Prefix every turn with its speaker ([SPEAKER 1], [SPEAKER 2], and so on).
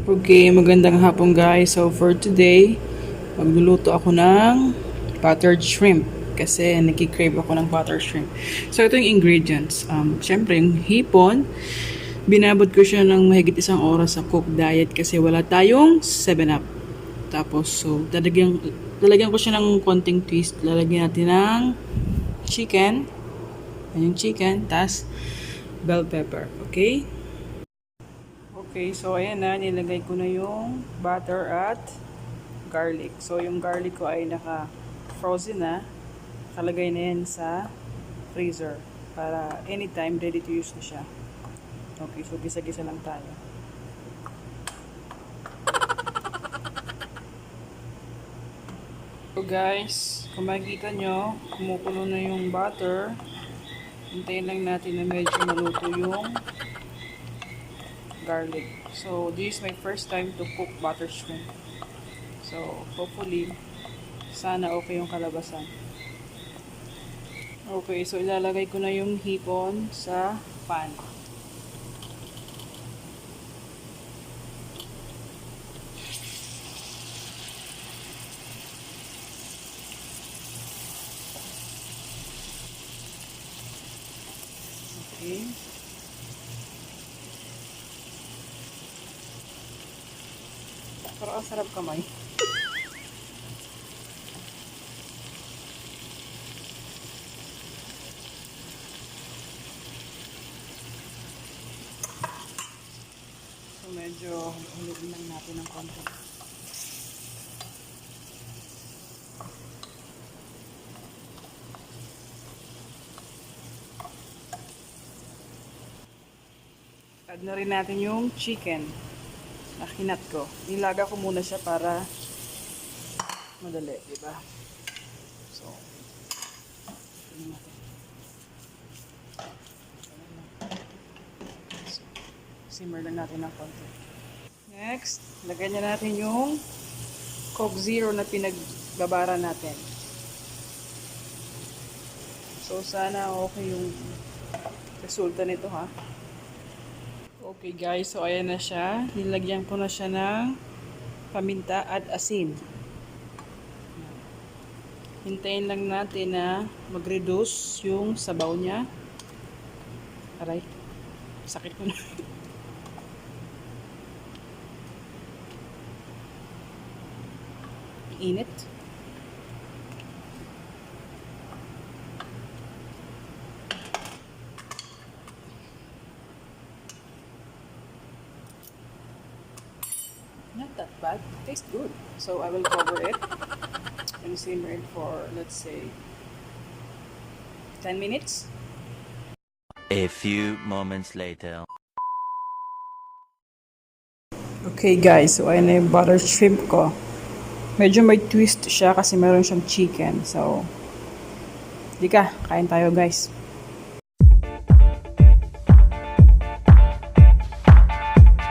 [SPEAKER 1] Okay, magandang hapon guys. So for today, magluluto ako ng buttered shrimp kasi nakikrave ako ng buttered shrimp. So ito yung ingredients. Syempre yung hipon, binabad ko siya ng mahigit 1 oras sa cook diet kasi wala tayong 7-Up. Tapos so lalagyan ko siya ng konting twist. Lalagyan natin ng chicken. Yan yung chicken, tas bell pepper. Okay? Okay, so ayan na, nilagay ko na yung butter at garlic. So yung garlic ko ay naka-frozen na. Kalagay na yan sa freezer para anytime ready to use na siya. Okay, so gisa-gisa lang tayo. So guys, kung makikita nyo, kumukulo na yung butter. Hintayin lang natin na medyo maluto yung garlic. So, this is my first time to cook butter shrimp. So, hopefully, sana okay yung kalabasan. Okay, so ilalagay ko na yung hipon sa pan. Okay. Parang ang sarap kamay. So, medyo hulugin lang natin ng konti. Add na rin natin yung chicken na kinat ko. Nilaga ko muna siya para madali, diba? So, tingnan natin. Simmer lang natin ng konti. Next, lagyan na natin yung Coke Zero na pinagbabara natin. So, sana okay yung resulta nito ha. Okay guys, so ayan na siya. Nilagyan ko na siya ng paminta at asin. Hintayin lang natin na mag-reduce yung sabaw niya. Aray, sakit ko na. Init. Not that bad. Tastes good. So I will cover it and simmer it for, let's say, 10 minutes.
[SPEAKER 2] A few moments later.
[SPEAKER 1] Okay guys, so ayan na yung butter shrimp ko. Medyo may twist siya kasi meron siyang chicken. So, di ka, kain tayo guys.